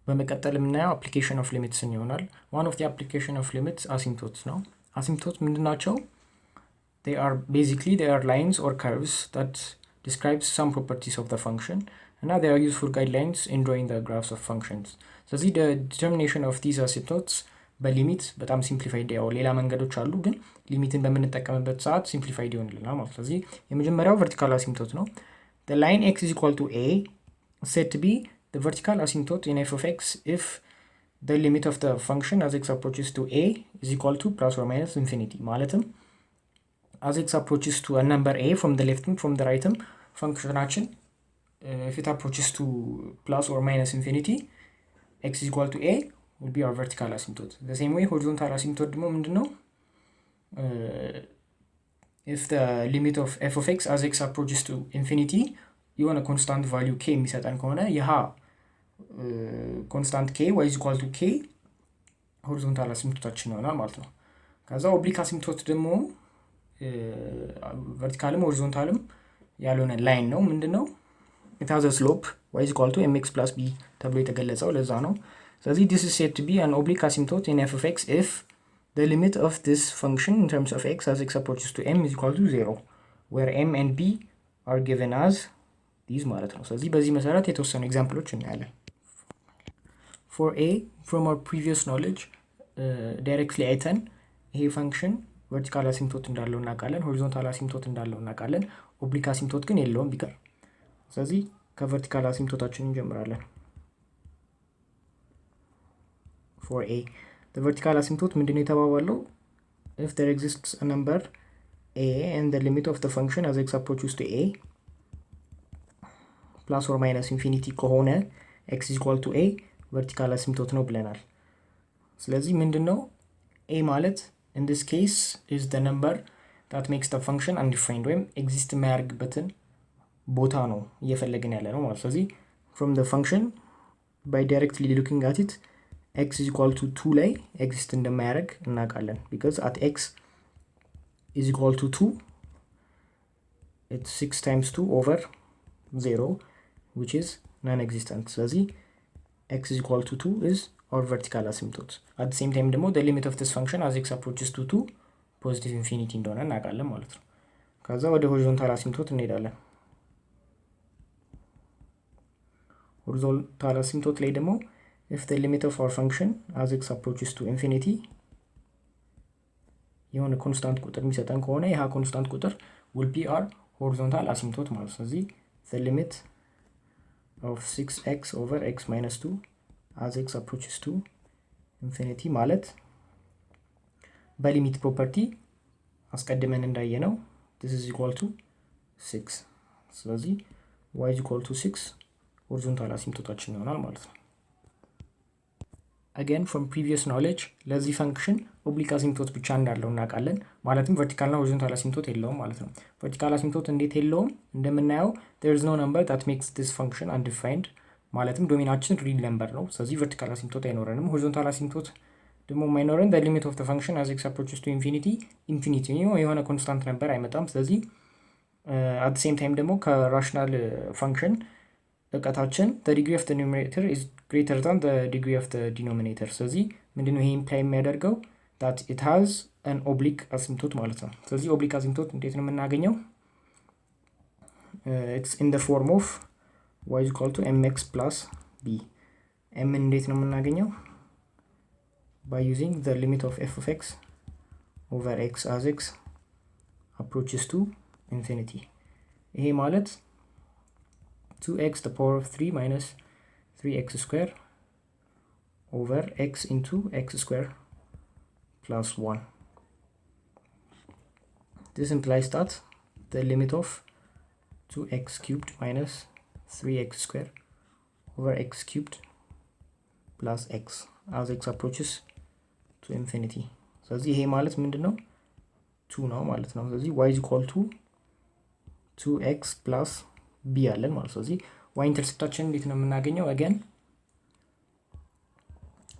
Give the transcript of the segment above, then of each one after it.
በመቀጠል የምናየው application of limits ይሆናል። one of the application of limits asymptotes ነው። asymptotes ምንድናቸው? they are lines or curves that describes some properties of the function and they are useful guidelines in drawing the graphs of functions. ስለዚህ the determination of these asymptotes በሊሚት በጣም ሲምፕሊፋይድ ያው ሌላ መንገዶች አሉ ግን ሊሚትን በምንጠቀምበት ሰዓት ሲምፕሊፋይድ ይሆንልናል ማለት ነው። ስለዚህ የመጀመሪያው vertical asymptote ነው። the line x is equal to a is said to be the vertical asymptote in f of x if the limit of the function as x approaches to a is equal to plus or minus infinity ማለትም as x approaches to a number a from the left and from the right functionaችን if it approaches to plus or minus infinity x is equal to a will be our vertical asymptote. The same way horizontal asymptote ደግሞ ምንድነው? if the limit of f of x as x approaches to infinity የሆነ ኮንስታንት ቫልዩ k የሚሰጠን ከሆነ ይሃ ኮንስታንት k y is equal to k ሆሪዞንታል አሲምፕቶታችን ይሆናል ማለት ነው። ከዛ ኦብሊክ አሲምፕቶት ደግሞ ቨርቲካልም ሆሪዞንታልም ያልሆነ ላይን ነው። ምንድነው? it has a slope y is equal to mx plus b ተብሎ የተገለጸው ለዛ ነው። ስለዚህ this is said to be an oblique asymptote in f of x if the limit of this function in terms of x as x approaches to m is equal to 0 where m and b are given as these ማለት ነው። ስለዚህ በዚህ መሰረት የተወሰኑ ኤግዛምፕሎች እናያለን። for a from our previous knowledge directly አይተን ይሄ ፈንክሽን vertical asymptote እንዳለው እናውቃለን፣ horizontal asymptote እንዳለው እናውቃለን፣ oblique asymptote ግን የለውም ቢቀር። ስለዚህ ከvertical asymptoteአችን እንጀምራለን። for a the vertical asymptote ምንድነው የተባባለው? if there exists a number a and the limit of the function as x approaches to a plus or minus infinity ከሆነ x is equal to a vertical asymptote ነው ብለናል። ስለዚህ ምንድነው a ማለት in this case is the number that makes the function undefined ወይም exist የማያደርግበትን ቦታ ነው እየፈለግን ያለ ነው ማለት። ስለዚህ from the function by directly looking at it x is equal to 2 ላይ exist እንደማያደርግ እናውቃለን because at x is equal to 2 it's 6 times 2 over 0 which is non-existent. ስለዚህ x is equal to 2 is our vertical asymptote. at the same time ደግሞ the limit of this function as x approaches to 2 positive infinity እንደሆነ እናውቃለን ማለት ነው። ከዛ ወደ horizontal asymptote እንሄዳለን። horizontal asymptote ላይ ደግሞ if the limit of our function as x approaches to infinity የሆነ ኮንስታንት ቁጥር የሚሰጠን ከሆነ ይሄ ኮንስታንት ቁጥር will be our horizontal asymptote ማለት ነው። ስለዚህ the limit of 6x over x minus 2 as x approaches to infinity ማለት በሊሚት ፕሮፐርቲ አስቀድመን እንዳየነው this is equal to 6 ስለዚህ y is equal to 6 horizontal asymptoteአችን ይሆናል ማለት ነው። again from previous knowledge ለዚህ ፈንክሽን ኦብሊክ አሲምፕቶት ብቻ እንዳለው እናውቃለን። ማለትም vertical እና horizontal asymptote የለውም ማለት ነው። vertical asymptote እንዴት የለውም? እንደምናየው there is no number that makes this function undefined ማለትም ዶሜናችን ሪል ነምበር ነው። ስለዚህ vertical asymptote አይኖረንም። horizontal asymptote ደግሞ የማይኖረን the limit of the function as x approaches to infinity የሆነ ኮንስታንት ነበር አይመጣም። ስለዚህ at the same time ደግሞ ከራሽናል ፈንክሽን እውቀታችን the degree of the numerator is greater than the degree of the denominator። ስለዚህ ምንድነው ይሄ ኢምፕላይ የሚያደርገው? that it has an oblique asymptote ማለት ነው። ስለዚህ oblique asymptote እንዴት ነው የምናገኘው? it's in the form of y is equal to mx plus b m እንዴት ነው የምናገኘው? by using the limit of f of x over x as x approaches to infinity ይሄ ማለት 2x to the power of 3 minus 3x square over x into x square plus 1. This implies that the limit of 2x cubed minus 3x square over x cubed plus x as x approaches to infinity. ስለዚህ ይሄ ማለት ምንድነው? 2 ነው ማለት ነው። ስለዚህ y is equal to 2x plus b አለን ማለት ነው። ስለዚህ y ኢንተርሴፕታችን እንዴት ነው የምናገኘው? again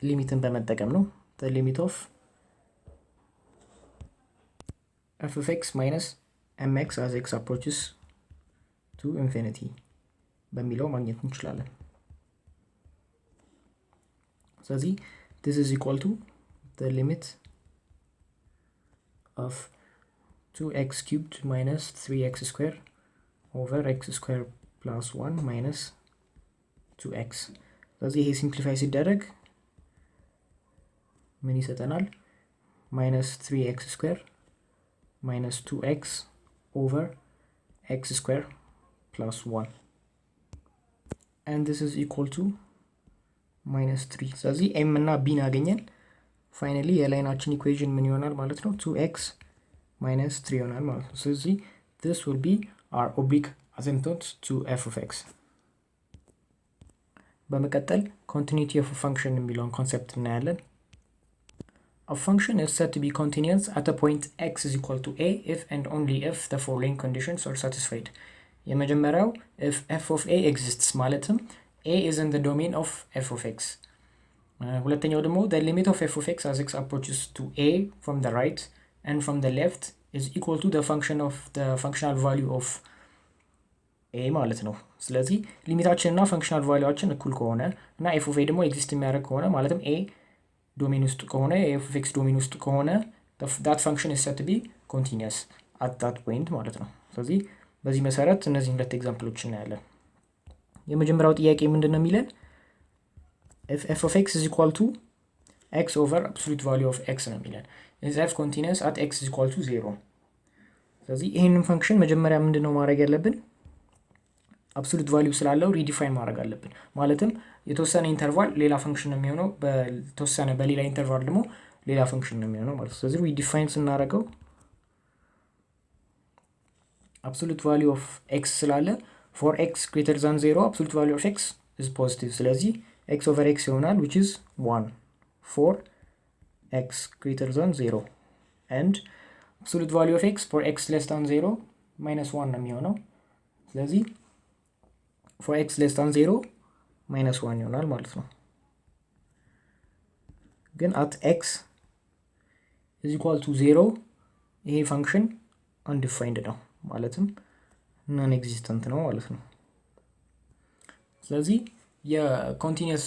ሊሚትን በመጠቀም ነው። the limit of f of x minus mx as x approaches to infinity በሚለው ማግኘት እንችላለን። ስለዚህ this is equal to the limit of 2x cubed minus 3x square over x square plus 1 minus 2x ስለዚህ ይሄ ሲምፕሊፋይ ሲደረግ ምን ይሰጠናል? minus 3x square minus 2x over x square plus 1 and this is equal to minus 3 ስለዚህ m እና b አገኘን። ፋይናሊ የላይናችን ኢኩዌሽን ምን ይሆናል ማለት ነው? 2x minus 3 ይሆናል ማለት ነው። ስለዚህ this will be our oblique asymptote to f of x። በመቀጠል continuity of a function የሚለውን ኮንሰፕት እናያለን። A function is said to be continuous at a point x is equal to a if and only if the following conditions are satisfied. የመጀመሪያው if f of a exists ማለትም a is in the domain of f of x። ሁለተኛው ደግሞ the limit of f of x as x approaches to a from the right and from the left is equal to the function of the functional value of a ማለት ነው። ስለዚህ ሊሚታችንና ፈንክሽናል ቫልዩአችን እኩል ከሆነ እና f of a ደግሞ ኤግዚስት የሚያደርግ ከሆነ ማለትም a ዶሜን ውስጥ ከሆነ f of x ዶሜን ውስጥ ከሆነ that function is said to be continuous at that point ማለት ነው። ስለዚህ በዚህ መሰረት እነዚህ ሁለት ኤግዛምፕሎች እናያለን። የመጀመሪያው ጥያቄ ምንድነው የሚለን? if f of x is equal to x over absolute value of x ነው የሚለን is f continuous at x is equal to 0። ስለዚህ ይሄንን ፈንክሽን መጀመሪያ ምንድነው ማድረግ ያለብን? አብሶሉት ቫልዩ ስላለው ሪዲፋይን ማድረግ አለብን። ማለትም የተወሰነ ኢንተርቫል ሌላ ፈንክሽን ነው የሚሆነው፣ በተወሰነ በሌላ ኢንተርቫል ደግሞ ሌላ ፈንክሽን ነው የሚሆነው ማለት ነው። ስለዚህ ሪዲፋይን ስናደርገው አብሶሉት ቫልዩ ኦፍ x ስላለ for x greater than 0 absolute value of x is positive። ስለዚህ x over x ይሆናል which is 1 for x greater than 0 and absolute value of x for x less than 0 minus 1 ነው የሚሆነው። ስለዚህ for x less than 0 minus 1 ይሆናል ማለት ነው። ግን at x is equal to 0 ይሄ ፈንክሽን undefined ነው ማለትም non existent ነው ማለት ነው። ስለዚህ የኮንቲኒየስ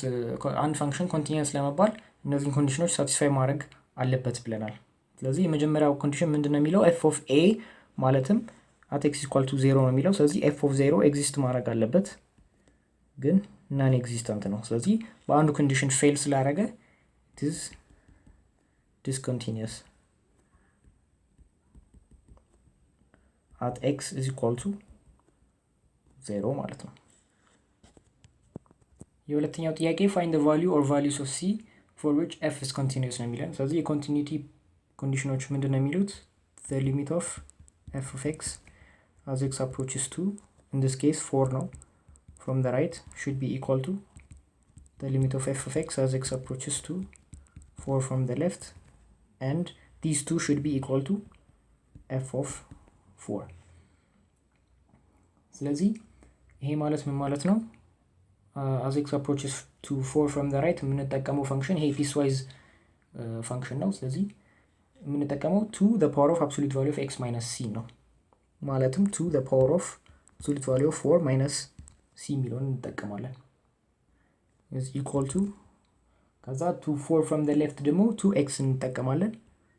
አንድ ፈንክሽን ኮንቲኒየስ ለመባል እነዚህን ኮንዲሽኖች ሳቲስፋይ ማድረግ አለበት ብለናል። ስለዚህ የመጀመሪያው ኮንዲሽን ምንድነው የሚለው f of a ማለትም at x equal to 0 ነው የሚለው። ስለዚህ f of 0 ኤግዚስት ማድረግ አለበት ግን non existent ነው። ስለዚህ በአንዱ ኮንዲሽን ፌል ስላደረገ it is discontinuous at x is equal to 0 ማለት ነው። የሁለተኛው ጥያቄ find the value or values of c for which f is continuous ነው የሚለን። ስለዚህ የኮንቲኒቲ ኮንዲሽኖች ምንድነው የሚሉት? the limit of f of x as x approaches to in this case 4 ነው from the right should be equal to the limit of f of x as x approaches to 4 from the left and these two should be equal to f of 4። ስለዚህ ይሄ ማለት ምን ማለት ነው? as x approaches to 4 from the right የምንጠቀመው ፈንክሽን ይሄ piecewise ፈንክሽን ነው። ስለዚህ የምንጠቀመው to the power of absolute value of x minus c ነው። ማለትም to the power of absolute value of 4 minus c የሚለውን እንጠቀማለን is equal to ከዛ to 4 from the left ደግሞ 2x እንጠቀማለን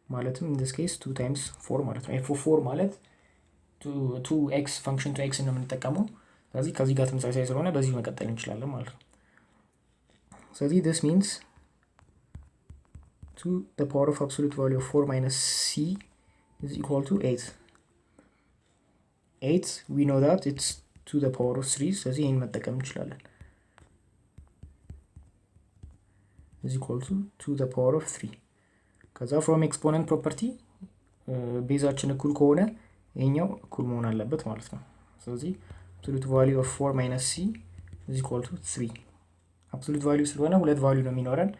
ማለትም in this case 2 times 4 ማለት ነው። f of 4 ማለት 2x function to x ነው የምንጠቀመው። ስለዚህ ከዚህ ጋር ተመሳሳይ ስለሆነ በዚህ መቀጠል እንችላለን ማለት ነው። ስለዚህ this means to the power of absolute value of 4 minus c is equal to 8. 8 we know that it's to the power of 3 ስለዚህ ይሄን መጠቀም እንችላለን is equal to the power of 3 ከዛ from exponent property ቤዛችን እኩል ከሆነ ይሄኛው እኩል መሆን አለበት ማለት ነው። ስለዚህ absolute value of 4 minus c is equal to 3 absolute value ስለሆነ ሁለት ቫልዩ ነው የሚኖረን።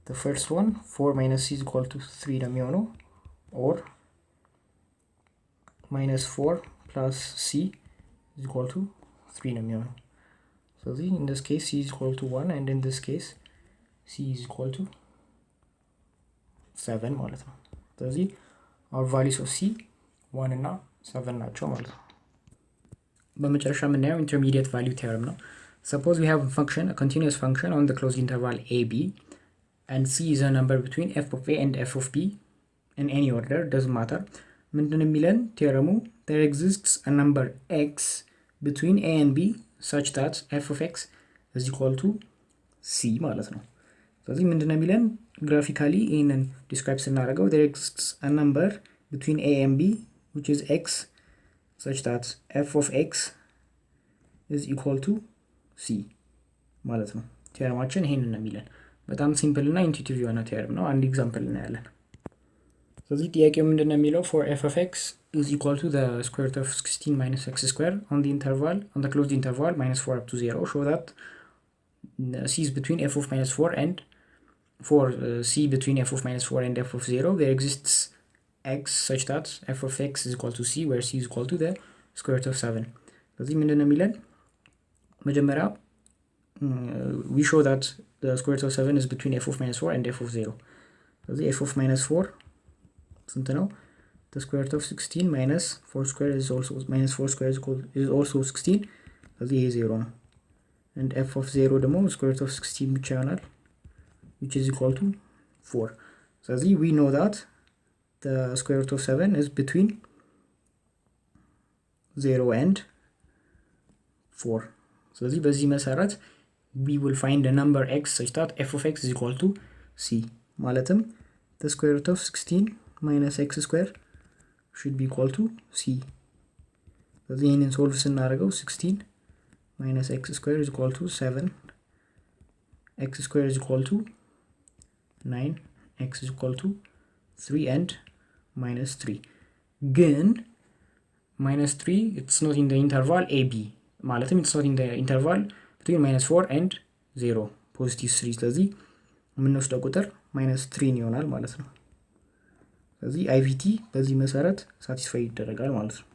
the first one 4 minus c is equal to 3 ነው የሚሆነው or minus 4 plus c is equal to 3 ነው የሚሆነው። ስለዚህ in this case c is equal to 1 and in this case c is equal to 7 ማለት ነው። ስለዚህ our values of c 1 እና 7 ናቸው ማለት ነው። በመጨረሻ የምናየው intermediate value theorem ነው። Suppose we have a function, a continuous function on the closed interval ab and c is a number between f of a and f of b in any order, doesn't matter. ምንድነው የሚለን ቴረሙ there exists a number x between a and b such that f of x is equal to c ማለት ነው። ስለዚህ ምንድነው የሚለን ግራፊካሊ ይሄንን ዲስክራይብ ስናደርገው there exists a number between a and b which is x such that f of x is equal to c ማለት ነው። ቴረማችን ይሄንን ነው የሚለን። በጣም ሲምፕል እና ኢንቱይቲቭ የሆነ ቴረም ነው። አንድ ኤግዛምፕል እናያለን። ስለዚህ ጥያቄው ምንድነው የሚለው for f of x is equal to the square root of 16 minus x square on the interval, on the closed interval minus 4 up to 0, show that c is between f of minus 4 and for c between f of minus 4 and f of 0 there exists x such that f of x is equal to c where c is equal to the square root of 7. ስለዚህ ምንድነው የሚለን መጀመሪያ we show that the square root of 7 is between f of minus 4 and f of 0. ስለዚህ f of minus 4 ስንት ነው? the square root of 16 minus 4 square is also minus 4 square is also 16. ስለዚህ ይሄ 0 ነው and f of 0 ደግሞ square root of 16 ብቻ ይሆናል which is equal to 4. ስለዚህ we know that the square root of 7 is between 0 and 4. ስለዚህ በዚህ መሰረት we will find the number x such that f of x is equal to c ማለትም the square root of 16 minus x square should be equal to c. ስለዚህ ይህንን ሶልቭ ስናደርገው 16 minus x square is equal to 7, x square is equal to 9, x is equal to 3 and minus 3. ግን minus 3 it's not in the interval ab ማለትም it's not in the interval between minus 4 and 0 positive 3. ስለዚህ የምንወስደው ቁጥር minus 3 ይሆናል ማለት ነው። ስለዚህ IVT በዚህ መሰረት ሳቲስፋይ ይደረጋል ማለት ነው።